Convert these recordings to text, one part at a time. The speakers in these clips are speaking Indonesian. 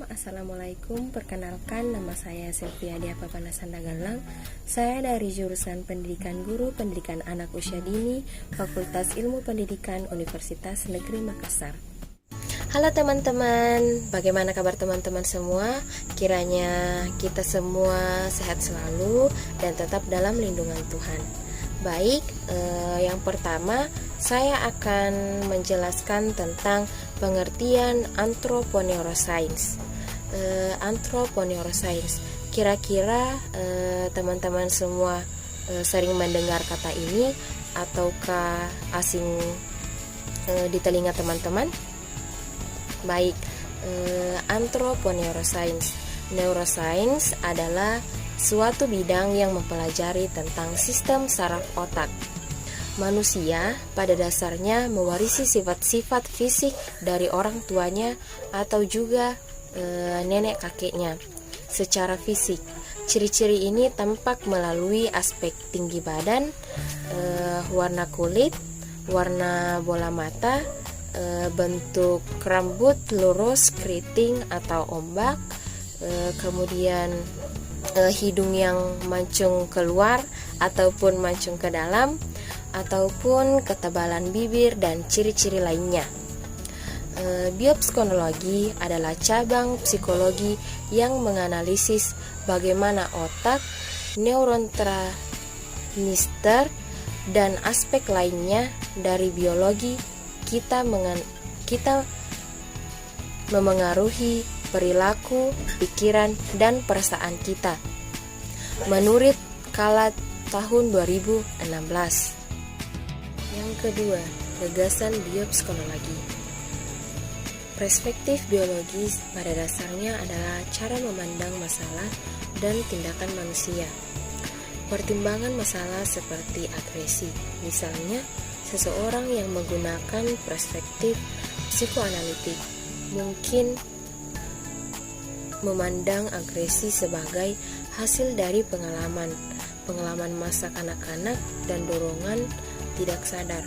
Assalamualaikum. Perkenalkan, nama saya Sylvia Diapapana Sandagalang. Saya dari jurusan Pendidikan Guru Pendidikan Anak Usia Dini, Fakultas Ilmu Pendidikan Universitas Negeri Makassar. Halo teman-teman, bagaimana kabar teman-teman semua? Kiranya kita semua sehat selalu dan tetap dalam lindungan Tuhan. Baik, yang pertama saya akan menjelaskan tentang pengertian anthroponeuroscience. Anthroponeuroscience, kira-kira teman-teman semua sering mendengar kata ini ataukah asing di telinga teman-teman? Baik, anthroponeuroscience. Neuroscience adalah suatu bidang yang mempelajari tentang sistem saraf otak. Manusia pada dasarnya mewarisi sifat-sifat fisik dari orang tuanya atau juga nenek kakeknya. Secara fisik, ciri-ciri ini tampak melalui aspek tinggi badan, warna kulit, warna bola mata, bentuk rambut lurus, keriting atau ombak, kemudian hidung yang mancung keluar ataupun mancung ke dalam, ataupun ketebalan bibir dan ciri-ciri lainnya. Biopsikonologi adalah cabang psikologi yang menganalisis bagaimana otak, neuron transmitter, dan aspek lainnya dari biologi kita memengaruhi perilaku, pikiran, dan perasaan kita. Menurut Kalat tahun 2016. Yang kedua, gagasan biopsikonologi. Perspektif biologis pada dasarnya adalah cara memandang masalah dan tindakan manusia. Pertimbangan masalah seperti agresi, misalnya seseorang yang menggunakan perspektif psikoanalitik mungkin memandang agresi sebagai hasil dari pengalaman masa kanak-kanak dan dorongan tidak sadar.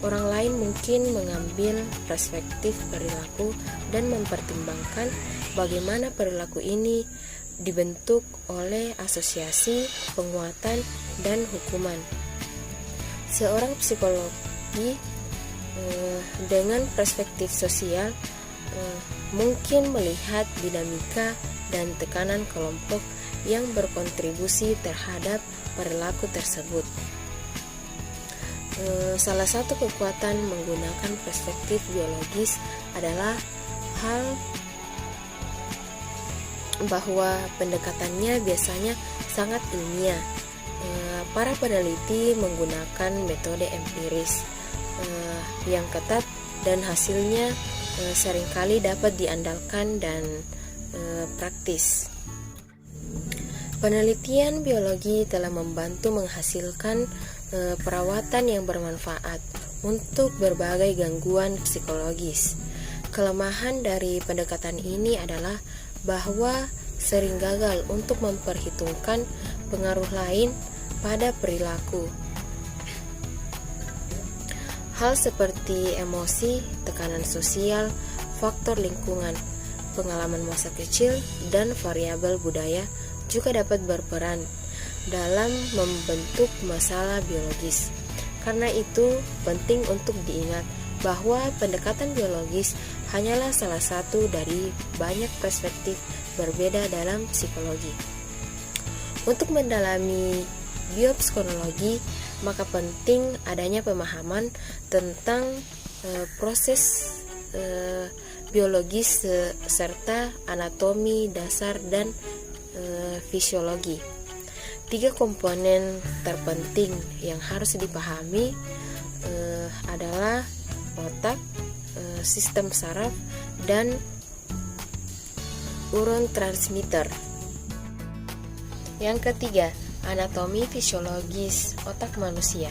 Orang lain mungkin mengambil perspektif perilaku dan mempertimbangkan bagaimana perilaku ini dibentuk oleh asosiasi, penguatan, dan hukuman. Seorang psikologi dengan perspektif sosial mungkin melihat dinamika dan tekanan kelompok yang berkontribusi terhadap perilaku tersebut. Salah satu kekuatan menggunakan perspektif biologis adalah hal bahwa pendekatannya biasanya sangat ilmiah. Para peneliti menggunakan metode empiris yang ketat dan hasilnya seringkali dapat diandalkan dan praktis. Penelitian biologi telah membantu menghasilkan perawatan yang bermanfaat untuk berbagai gangguan psikologis. Kelemahan dari pendekatan ini adalah bahwa sering gagal untuk memperhitungkan pengaruh lain pada perilaku. Hal seperti emosi, tekanan sosial, faktor lingkungan, pengalaman masa kecil, dan variabel budaya juga dapat berperan dalam membentuk masalah biologis. Karena itu, penting untuk diingat bahwa pendekatan biologis hanyalah salah satu dari banyak perspektif berbeda dalam psikologi. Untuk mendalami biopsikonologi, maka penting adanya pemahaman tentang proses biologis serta anatomi dasar dan fisiologi. 3 komponen terpenting yang harus dipahami adalah otak, sistem saraf, dan neurotransmitter. Yang ketiga, anatomi fisiologis otak manusia.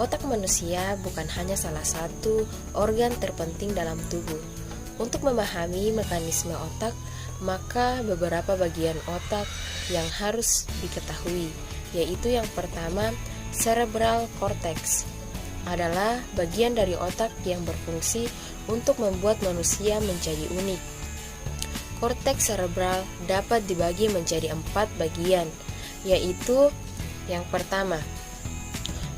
Otak manusia bukan hanya salah satu organ terpenting dalam tubuh. Untuk memahami mekanisme otak, maka beberapa bagian otak yang harus diketahui, yaitu yang pertama, cerebral cortex adalah bagian dari otak yang berfungsi untuk membuat manusia menjadi unik. korteks serebral dapat dibagi menjadi 4 bagian, yaitu yang pertama,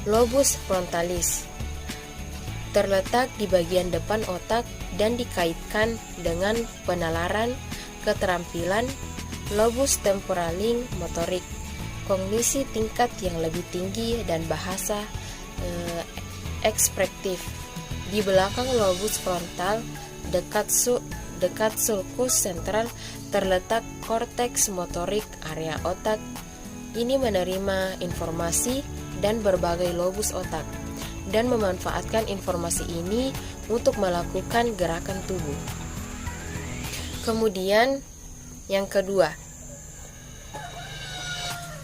lobus frontalis, terletak di bagian depan otak dan dikaitkan dengan penalaran, keterampilan. Lobus temporalis motorik, kognisi tingkat yang lebih tinggi dan bahasa ekspresif. Di belakang lobus frontal, dekat sulcus sentral, terletak korteks motorik, area otak. Ini menerima informasi dan berbagai lobus otak dan memanfaatkan informasi ini untuk melakukan gerakan tubuh. Kemudian yang kedua,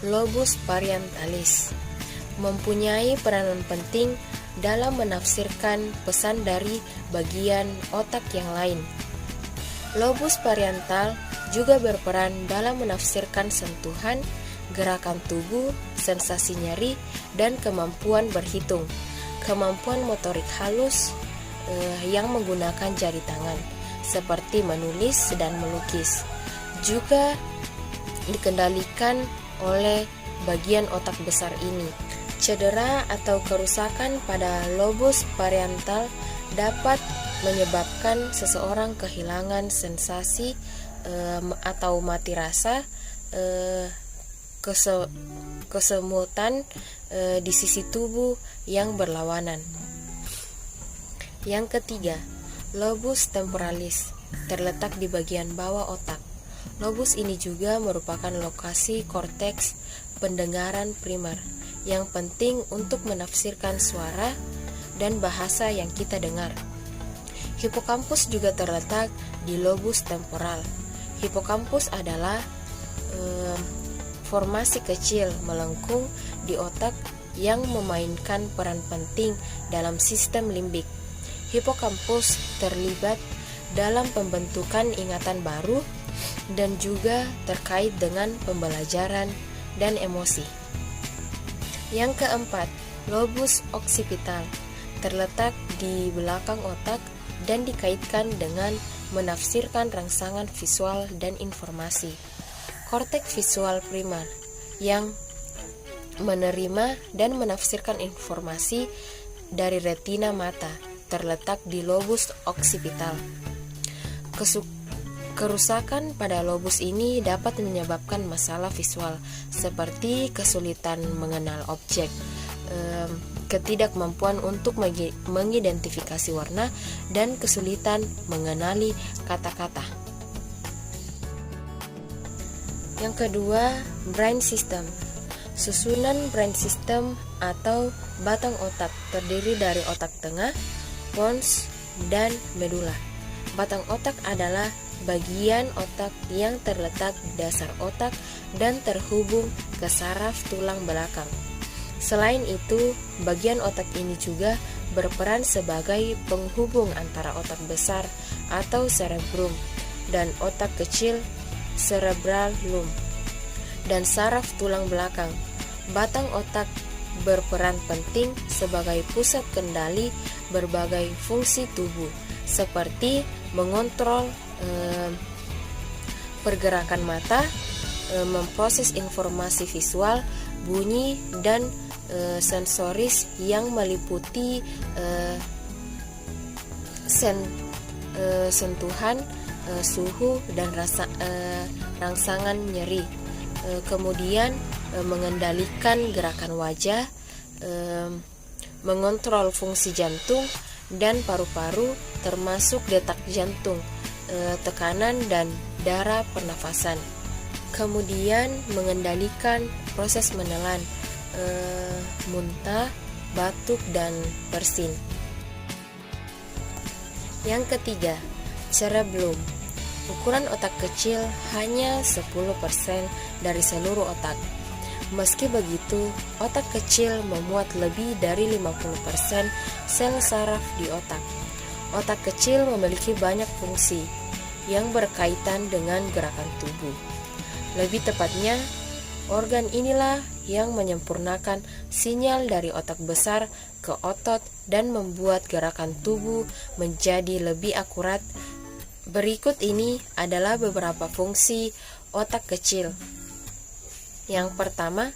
lobus parietalis mempunyai peranan penting dalam menafsirkan pesan dari bagian otak yang lain. Lobus parietal juga berperan dalam menafsirkan sentuhan, gerakan tubuh, sensasi nyeri, dan kemampuan berhitung. Kemampuan motorik halus yang menggunakan jari tangan, seperti menulis dan melukis, juga dikendalikan oleh bagian otak besar ini. Cedera atau kerusakan pada lobus parietal dapat menyebabkan seseorang kehilangan sensasi atau mati rasa, kesemutan di sisi tubuh yang berlawanan. Yang ketiga, lobus temporalis terletak di bagian bawah otak. Lobus ini juga merupakan lokasi korteks pendengaran primer yang penting untuk menafsirkan suara dan bahasa yang kita dengar. Hipokampus juga terletak di lobus temporal. Hipokampus adalah formasi kecil melengkung di otak yang memainkan peran penting dalam sistem limbik. Hipokampus terlibat dalam pembentukan ingatan baru dan juga terkait dengan pembelajaran dan emosi. Yang keempat, lobus occipital terletak di belakang otak dan dikaitkan dengan menafsirkan rangsangan visual dan informasi. Korteks visual primer yang menerima dan menafsirkan informasi dari retina mata terletak di lobus occipital. Kerusakan pada lobus ini dapat menyebabkan masalah visual seperti kesulitan mengenal objek, ketidakmampuan untuk mengidentifikasi warna, dan kesulitan mengenali kata-kata. Yang kedua, brain system. Susunan brain system atau batang otak terdiri dari otak tengah, pons, dan medula. Batang otak adalah bagian otak yang terletak di dasar otak dan terhubung ke saraf tulang belakang. Selain itu, bagian otak ini juga berperan sebagai penghubung antara otak besar atau cerebrum dan otak kecil cerebellum dan saraf tulang belakang. Batang otak berperan penting sebagai pusat kendali berbagai fungsi tubuh, seperti mengontrol pergerakan mata, memproses informasi visual, bunyi, dan sensoris yang meliputi sentuhan, suhu, dan rangsangan nyeri. Kemudian mengendalikan gerakan wajah, mengontrol fungsi jantung dan paru-paru, termasuk detak jantung, tekanan dan darah pernafasan. Kemudian mengendalikan proses menelan, muntah, batuk, dan bersin. Yang ketiga, cerebellum. Ukuran otak kecil hanya 10% dari seluruh otak. Meski begitu, otak kecil memuat lebih dari 50% sel saraf di otak. Otak kecil memiliki banyak fungsi yang berkaitan dengan gerakan tubuh. Lebih tepatnya, organ inilah yang menyempurnakan sinyal dari otak besar ke otot dan membuat gerakan tubuh menjadi lebih akurat Berikut ini adalah beberapa fungsi otak kecil. Yang pertama,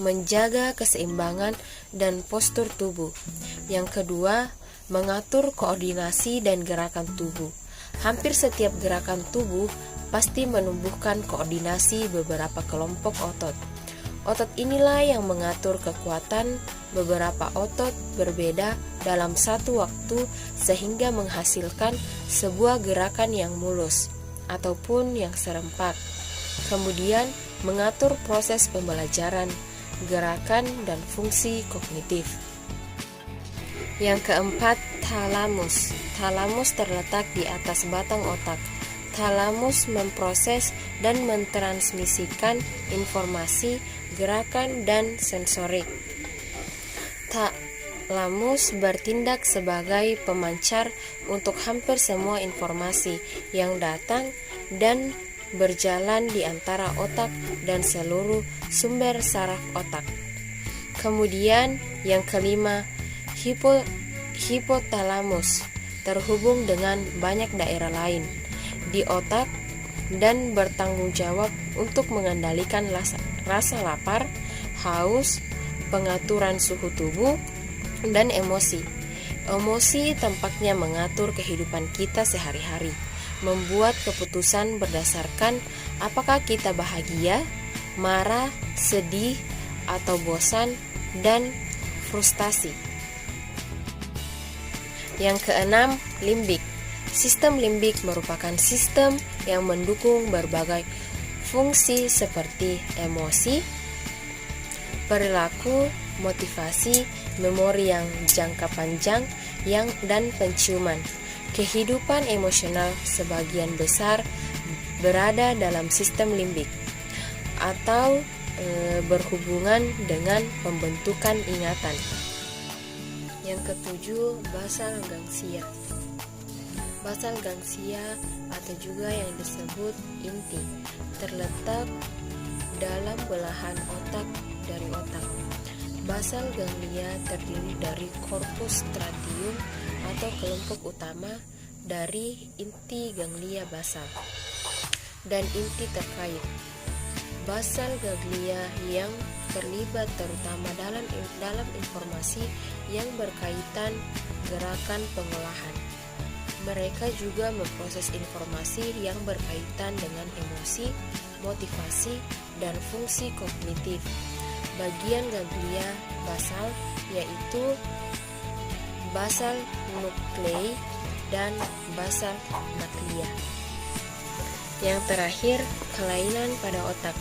menjaga keseimbangan dan postur tubuh. Yang kedua, mengatur koordinasi dan gerakan tubuh. Hampir setiap gerakan tubuh pasti menumbuhkan koordinasi beberapa kelompok otot. Otot inilah yang mengatur kekuatan beberapa otot berbeda dalam satu waktu sehingga menghasilkan sebuah gerakan yang mulus ataupun yang serempak. Kemudian mengatur proses pembelajaran, gerakan, dan fungsi kognitif. Yang keempat, thalamus. Thalamus terletak di atas batang otak. Thalamus memproses dan mentransmisikan informasi, gerakan, dan sensorik. Thalamus bertindak sebagai pemancar untuk hampir semua informasi yang datang dan berjalan di antara otak dan seluruh sumber saraf otak. Kemudian yang kelima, hipotalamus terhubung dengan banyak daerah lain di otak dan bertanggung jawab untuk mengendalikan rasa lapar, haus, pengaturan suhu tubuh, dan emosi. Emosi tampaknya mengatur kehidupan kita sehari-hari, membuat keputusan berdasarkan apakah kita bahagia, marah, sedih, atau bosan, dan frustasi. Yang keenam, limbik. Sistem limbik merupakan sistem yang mendukung berbagai fungsi seperti emosi, perilaku, motivasi, memori yang jangka panjang, dan penciuman. Kehidupan emosional sebagian besar berada dalam sistem limbik atau berhubungan dengan pembentukan ingatan. Yang ketujuh, basal gangsia. Basal gangsia atau juga yang disebut inti terletak dalam belahan otak dari otak. Basal ganglia terdiri dari korpus stratum atau kelompok utama dari inti ganglia basal dan inti terkait. Basal ganglia yang terlibat terutama dalam informasi yang berkaitan gerakan pengolahan. Mereka juga memproses informasi yang berkaitan dengan emosi, motivasi, dan fungsi kognitif. Bagian ganglia basal yaitu basal nuclei dan basal ganglia. Yang terakhir, kelainan pada otak.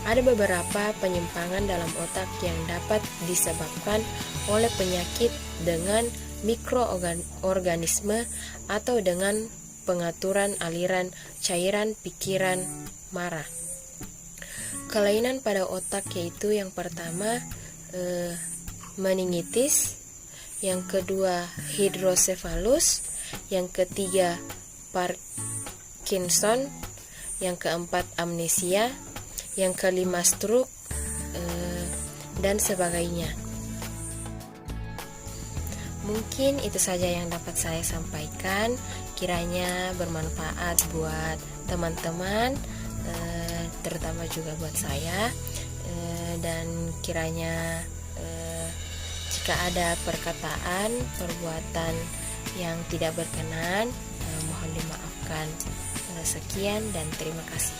Ada beberapa penyimpangan dalam otak yang dapat disebabkan oleh penyakit dengan mikroorganisme atau dengan pengaturan aliran cairan pikiran marah. Kelainan pada otak yaitu yang pertama meningitis, yang kedua hidrosefalus, yang ketiga Parkinson, yang keempat amnesia, yang kelima stroke, dan sebagainya. Mungkin itu saja yang dapat saya sampaikan, kiranya bermanfaat buat teman-teman, terutama juga buat saya, dan kiranya jika ada perkataan, perbuatan yang tidak berkenan, mohon dimaafkan. Sekian dan terima kasih.